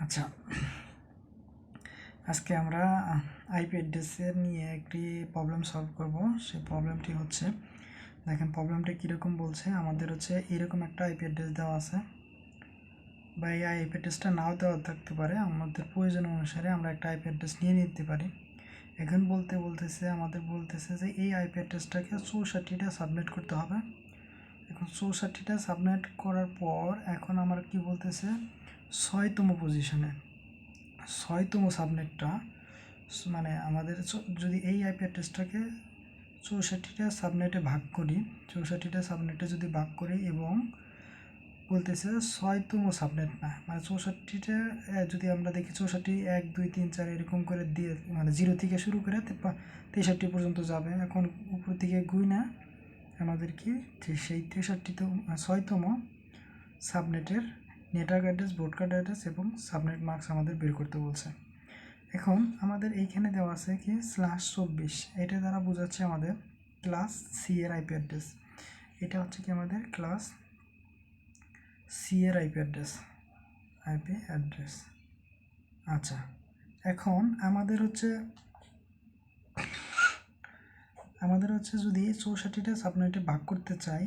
আচ্ছা, আজকে আমরা আইপি অ্যাড্রেসের নিয়ে একটি প্রবলেম সলভ করব। সেই প্রবলেমটি হচ্ছে, দেখেন প্রবলেমটি কীরকম বলছে। আমাদের হচ্ছে এরকম একটা আইপি অ্যাড্রেস দেওয়া আছে, বা এই আইপি অ্যাড্রেসটা নাও দেওয়া থাকতে পারে। আমাদের প্রয়োজন অনুসারে আমরা একটা আইপি অ্যাড্রেস নিয়ে নিতে পারি। এখন আমাদের বলতেছে যে এই আইপি অ্যাড্রেসটাকে 64টা সাবমিট করতে হবে। এখন 64টা সাবমিট করার পর এখন আমার কি বলতেছে, 6তম পজিশনে 6তম সাবনেটটা, মানে আমাদের যদি এই আইপি অ্যাড্রেসটাকে 64টা সাবনেটে ভাগ করি, 64টা সাবনেটে যদি ভাগ করি এবং বলতেছে 6তম সাবনেট না, মানে 64টা যদি আমরা দেখি 64 1 2 3 4 এরকম করে দিয়ে, মানে 0 থেকে শুরু করে 63 পর্যন্ত যাবে। এখন উপর থেকে গুই না আমাদের কি সেই 6তম সাবনেটের নেটওয়ার্ক অ্যাড্রেস, ব্রডকাস্ট অ্যাড্রেস এবং সাবনেট মার্কস আমাদের বের করতে বলছে। এখন আমাদের এইখানে দেওয়া আছে কি /24, এটা দ্বারা বোঝাচ্ছে আমাদের ক্লাস সি এর আইপি অ্যাড্রেস। এটা হচ্ছে কি আমাদের ক্লাস সি এর আইপি অ্যাড্রেস। আচ্ছা, এখন আমাদের হচ্ছে যদি 64টা সাবনেটে ভাগ করতে চাই,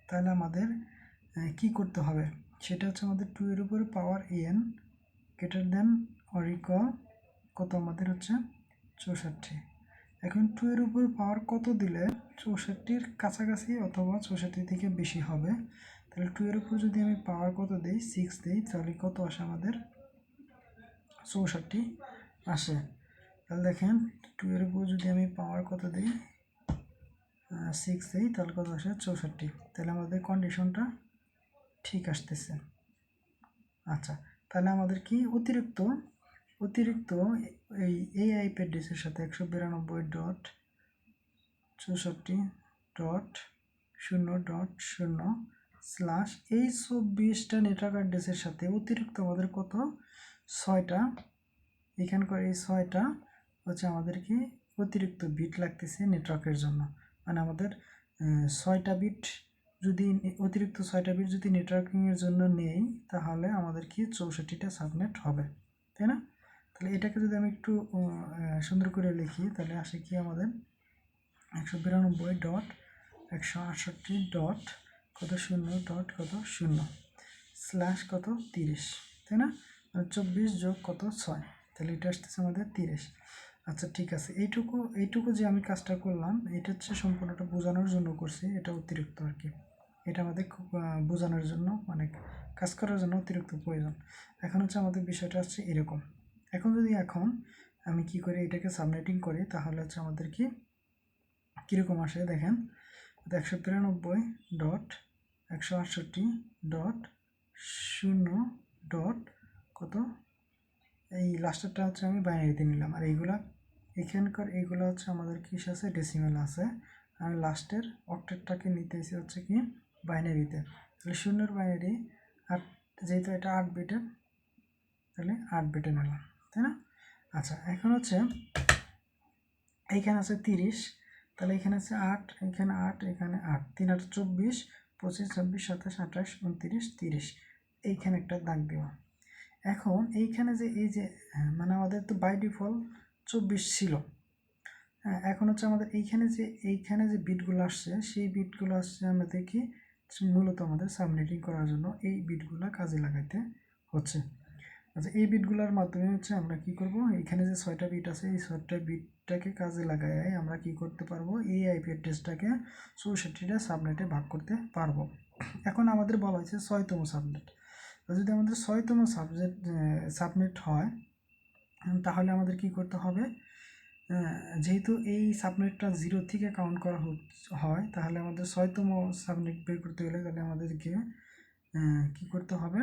তাহলে আমাদের কি করতে হবে, সেটা হচ্ছে আমাদের 2 এর উপর পাওয়ার n greater than or equal কত, আমাদের হচ্ছে 64। এখন 2 এর উপর পাওয়ার কত দিলে 64-র কাছাকাছি অথবা 64 থেকে বেশি হবে। তাহলে 2 এর উপর যদি আমি পাওয়ার কত দিই, 6 দিই, তাহলে কত আসে আমাদের 64 আসে। তাহলে দেখেন 2 এর উপর যদি আমি পাওয়ার কত দিই, 6 দিই, তাহলে কত আসে 64। তাহলে আমাদের কন্ডিশনটা ঠিক আসতেছে। আচ্ছা, তাহলে আমাদের কি অতিরিক্ত এই আইপি অ্যাড্রেসের সাথে 192.64.0.0/, এই 24টা নেটওয়ার্ক অ্যাড্রেসের সাথে অতিরিক্ত আমাদের কত, 6টা, এখানকার এই 6টা হচ্ছে আমাদের কি অতিরিক্ত বিট লাগতেছে নেটওয়ার্কের জন্য। মানে আমাদের 6টা বিট যদি অতিরিক্ত 6টা বিট যদি নেটওয়ার্কিংয়ের জন্য নেই, তাহলে আমাদের কি 64টা সাবনেট হবে, তাই না? তাহলে এটাকে যদি আমি একটু সুন্দর করে লিখি, তাহলে আসে কি আমাদের 192.168. কত 0.0 কত 30, তাই না? 24 যোগ কত 6, তাহলে এটা আসতেছে আমাদের 30। আচ্ছা, ঠিক আছে, এইটুকু যে আমি কাজটা করলাম, এটা হচ্ছে সম্পূর্ণটা বোঝানোর জন্য করছি, এটা অতিরিক্ত আর কি। এটা আমাদের খুব বোঝানোর জন্য, মানে কাজ করার জন্য অতিরিক্ত প্রয়োজন। এখন হচ্ছে আমাদের বিষয়টা হচ্ছে এরকম। এখন আমি কি করি, এটাকে সাবনেটিং করি, তাহলে হচ্ছে আমাদের কি কীরকম আসে দেখেন, 193.168.0. কত, এই লাস্টেরটা হচ্ছে আমি বাইনারিতে নিলাম, আর এইগুলো হচ্ছে আমাদের কিস আছে, ডেসিমেল আছে। আমি লাস্টের অক্টেটটাকে নিতেছি হচ্ছে কি বাইনারিতে। তাহলে 0-এর বাইনারি, আর যেহেতু এটা 8 বিটের, তাহলে 8 বিটে নিলাম, তাই না? আচ্ছা, এখন হচ্ছে এইখানে আছে 30, তাহলে এখানে আছে 8, এখানে 8, এখানে 8, 3 8 24, 25 26 27 28 29 30, এইখানে একটা দাগ দেওয়া। এখন এইখানে যে মানে আমাদের তো বাই ডিফল্ট 24 ছিল। হ্যাঁ, এখন হচ্ছে আমাদের এইখানে যে বিটগুলো আসছে, সেই বিটগুলো আসছে আমাদের কি মূলত আমাদের সাবনেটিং করার জন্য এই বিটগুলো কাজে লাগাইতে হচ্ছে। আচ্ছা, এই বিটগুলোর মাধ্যমে হচ্ছে আমরা কি করব, এখানে যে 6টা বিট আছে, এই 6টা বিটটাকে কাজে লাগাই আমরা কি করতে পারবো, এই আইপি অ্যাড্রেসটাকে 64টা সাবনেটে ভাগ করতে পারবো। এখন আমাদের বলা হয়েছে 6তম সাবনেট। যদি আমাদের 6তম সাবনেট হয়, তাহলে আমাদের কি করতে হবে, যেহেতু এই সাবনেটটা 0 থেকে কাউন্ট করা হয়, তাহলে আমাদের 6তম সাবনেট বের করতে গেলে তাহলে আমাদেরকে কি করতে হবে,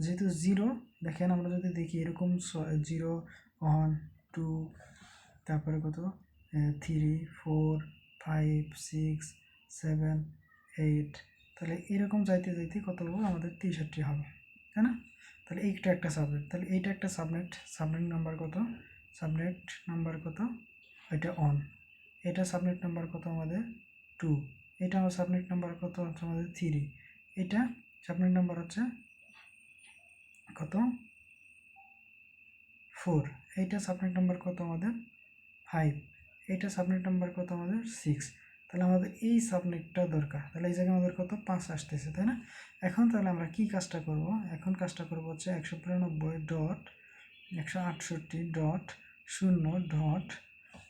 যেহেতু 0, দেখেন আমরা যদি দেখি এরকম 0 1 2, তারপরে কত 3 4 5 6 7 8, তাহলে এরকম যাইতে যাইতে কত হবে, আমাদের 63 হবে, তাই না? তাহলে এইটা একটা সাবনেট, তাহলে এইটা একটা সাবনেট নাম্বার কত, এটা 1, এটা সাবনেট নাম্বার কত আমাদের 2, এটা আমার সাবনেট নাম্বার কত হচ্ছে আমাদের 3, এটা সাবনেট নাম্বার হচ্ছে কত 4, এইটা সাবনেট নাম্বার কত আমাদের 5, এইটা সাবনেট নাম্বার কত আমাদের 6। তাহলে আমাদের এই সাবনেটটা দরকার, তাহলে এই জায়গায় আমাদের কত 5 আসতেছে, তাই না? এখন তাহলে আমরা কি কাজটা করব, এখন কাজটা করব হচ্ছে 192.168.0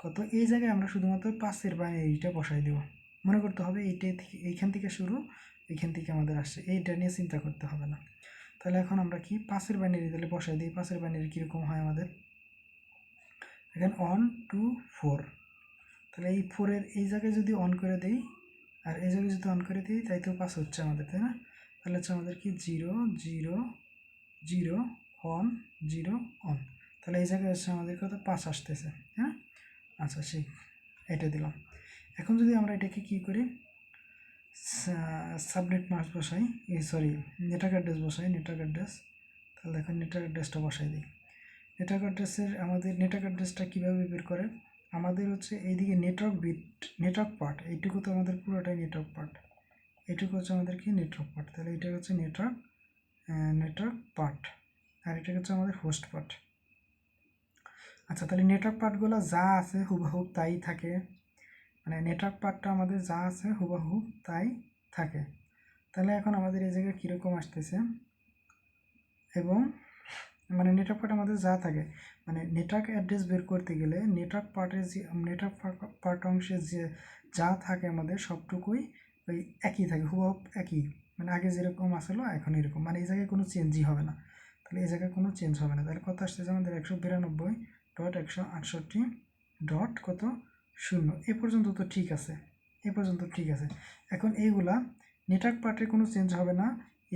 কত, এই জায়গায় আমরা শুধুমাত্র 5-এর বাইনারিটা বসাই দেব। মনে করতে হবে এইটা থেকে, এইখান থেকে শুরু, এইখান থেকে আমাদের আসছে, এইটা নিয়ে চিন্তা করতে হবে না। তাহলে এখন আমরা কি 5-এর বাইনারি তাহলে বসাই দিই। 5-এর বাইনারি কীরকম হয় আমাদের, এখানে 1 2 4, তাহলে এই 4-এর এই জায়গায় যদি অন করে দিই আর এই জায়গায় যদি অন করে দিই তাই তো 5 হচ্ছে আমাদের, তাই না? তাহলে হচ্ছে আমাদের কি 0 0 0 1 0 1, তাহলে এই জায়গায় হচ্ছে আমাদের কত 5 আসতেছে, হ্যাঁ? আচ্ছা, সেই এটা দিলাম। এখন যদি আমরা এটাকে কি করি, সাবনেট মাস্ক বসাই, সরি নেটওয়ার্ক অ্যাড্রেস বসাই, নেটওয়ার্ক অ্যাড্রেস। তাহলে দেখেন নেটওয়ার্ক অ্যাড্রেসটা বসাই দিই। নেটওয়ার্ক অ্যাড্রেসের আমাদের নেটওয়ার্ক অ্যাড্রেসটা কীভাবে বের করে, আমাদের হচ্ছে এইদিকে নেটওয়ার্ক বিট, নেটওয়ার্ক পার্ট, এইটুকু তো আমাদের পুরোটাই নেটওয়ার্ক পার্ট, এইটুকু হচ্ছে আমাদের কি নেটওয়ার্ক পার্ট, তাহলে এটা হচ্ছে নেটওয়ার্ক পার্ট, আর এটা হচ্ছে আমাদের হোস্ট পার্ট। আচ্ছা, তাহলে নেটওয়ার্ক পার্টগুলো যা আছে হুবহু তাই থাকে, মানে নেটওয়ার্ক পার্টটা আমাদের যা আছে হুবহু তাই থাকে। তাহলে এখন আমাদের এই জায়গায় কীরকম আসতেছে, এবং মানে নেটওয়ার্ক পার্ট আমাদের যা থাকে, মানে নেটওয়ার্ক অ্যাড্রেস বের করতে গেলে নেটওয়ার্ক পার্টের যে নেটওয়ার্ক পার্ট অংশে যে যা থাকে আমাদের সবটুকুই ওই একই থাকে, হুবহু একই, মানে আগে যেরকম আসলো এখন এরকম, মানে এই জায়গায় কোনো চেঞ্জই হবে না। তাহলে এই জায়গায় কোনো চেঞ্জ হবে না। তাহলে কত আসতেছে আমাদের 192.168. কত 0, এ পর্যন্ত তো ঠিক আছে, এ পর্যন্ত ঠিক আছে। এখন এইগুলা নেটওয়ার্ক পার্টে কোনো চেঞ্জ হবে না,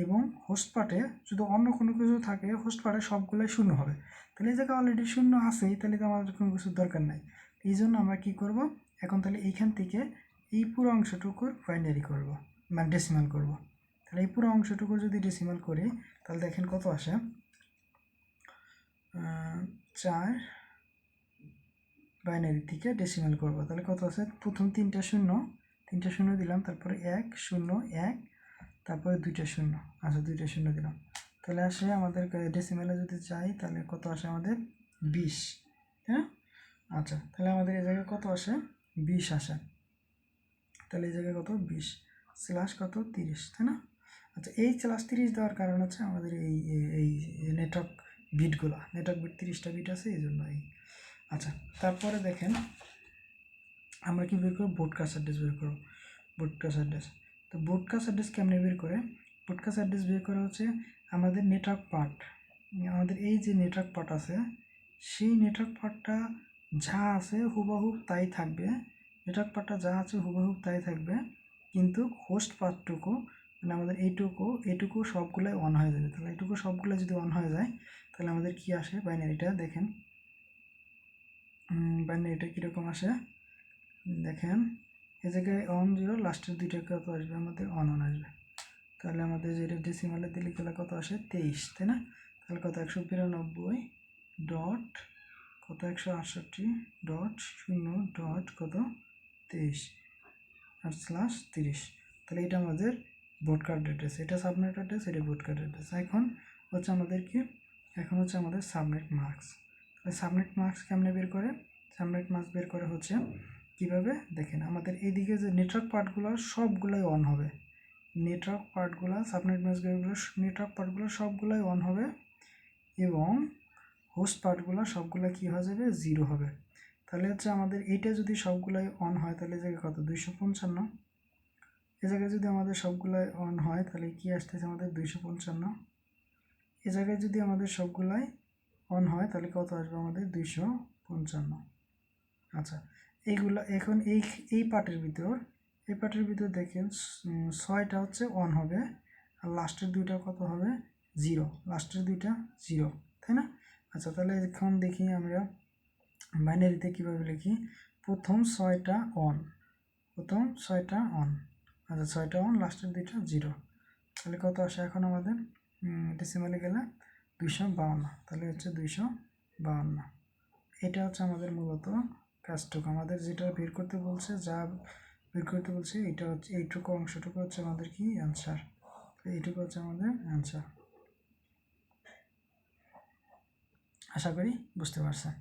এবং হোস্ট পার্টে যদি অন্য কোনো কিছু থাকে হোস্ট পার্টে সবগুলোই 0 হবে। তাহলে এই জায়গায় অলরেডি 0 আছেই, তাহলে তো আমাদের কোনো কিছুর দরকার নাই। এই জন্য আমরা কী করব, এখন তাহলে এইখান থেকে এই পুরো অংশটুকুর বাইনারি করব, মানে ডেসিমাল করব। তাহলে এই পুরো অংশটুকুর যদি ডেসিমাল করি তাহলে দেখেন কত আসে, 4 বাইনারি থেকে ডেসিমাল করব, তাহলে কত আছে, প্রথম 3টা শূন্য দিলাম, তারপরে 1 0 1, তারপরে 2টা শূন্য, আচ্ছা 2টা শূন্য দিলাম, তাহলে আসে আমাদের ডেসিমেলে যদি যাই তাহলে কত আসে আমাদের 20, হ্যাঁ? আচ্ছা, তাহলে আমাদের এই জায়গায় কত আসে 20 আসে, তাহলে এই জায়গায় কত 20 স্ল্যাশ কত 30, তাই না? আচ্ছা, এই স্ল্যাশ 30 দেওয়ার কারণ হচ্ছে আমাদের এই নেটওয়ার্ক বিটগুলো, নেটওয়ার্ক বিট 30টা বিট আছে এই জন্য এই। আচ্ছা, তারপরে দেখেন আমরা কি বের করব, ব্রডকাস্ট অ্যাড্রেস বের করব, ব্রডকাস্ট অ্যাড্রেস। তো ব্রডকাস্ট অ্যাড্রেস কেমনে বের করে, ব্রডকাস্ট অ্যাড্রেস বের করা হচ্ছে আমাদের নেটওয়ার্ক পার্ট, আমাদের এই যে নেটওয়ার্ক পার্ট আছে সেই নেটওয়ার্ক পার্টটা যা আছে হুবহু তাই থাকবে, নেটওয়ার্ক পার্টটা যা আছে হুবহু তাই থাকবে, কিন্তু হোস্ট পার্টটুকু মানে আমাদের এইটুকু সবগুলোই অন হয়ে যাবে। তাহলে এইটুকু সবগুলো যদি অন হয়ে যায় তাহলে আমাদের কি আসে বাইনারিটা, দেখেন বাইনারিটা কীরকম আসে দেখেন, এই জায়গায় 1 0, লাস্টের 2টা কত আসবে আমাদের 1 1 আসবে। তাহলে আমাদের যেটা ডেসিমালে দিলে গেলে কত আসে 23, তাই না? তাহলে কত 192 ডট কত 168.0 কত 23 আর স্ল্যাশ 30, তাহলে এটা আমাদের ব্রডকাস্ট অ্যাড্রেস, এটা সাবনেট অ্যাড্রেস, এটা ব্রডকাস্ট অ্যাড্রেস। এখন হচ্ছে আমাদের কি, এখন হচ্ছে আমাদের সাবনেট মাস্ক। তাহলে সাবনেট মাস্ক কেমনে বের করে, সাবনেট মাস্ক বের করে হচ্ছে কিভাবে দেখেন, আমাদের এইদিকে যে নেটওয়ার্ক পার্টগুলো সবগুলোই অন হবে, নেটওয়ার্ক পার্টগুলো সাবনেট মাস্কগুলো নেটওয়ার্ক পার্টগুলো সবগুলোই অন হবে, এবং হোস্ট পার্টগুলো সবগুলো কী হয়ে যাবে 0 হবে। তাহলে হচ্ছে আমাদের এইটা যদি সবগুলোই অন হয় তাহলে জায়গায় কত 255, এ জায়গায় যদি আমাদের সবগুলাই অন হয় তাহলে কি আসতেছে আমাদের 255, এ জায়গায় যদি আমাদের সবগুলাই অন হয় তাহলে কত আসবে আমাদের 255। আচ্ছা, এইগুলো এখন এই পার্টের ভিতর দেখেন 6টা হচ্ছে অন হবে, আর লাস্টের 2টা কত হবে 0, লাস্টের 2টা 0, তাই না? আচ্ছা, তাহলে এখন দেখি আমরা বাইনারিতে কীভাবে লিখি, প্রথম 6টা অন, আচ্ছা 6টা অন, লাস্টের 2টা 0, তাহলে কত আসে এখন আমাদের ডেসিমালে গেলে 252, তাহলে হচ্ছে 252। এটা হচ্ছে আমাদের মূলত কাজটুকু, আমাদের যেটা বের করতে বলছে, যা বের করতে বলছে এটা হচ্ছে এইটুকু অংশটুকু হচ্ছে আমাদের কি অ্যান্সার, এইটুকু হচ্ছে আমাদের অ্যান্সার। আশা করি বুঝতে পারছেন।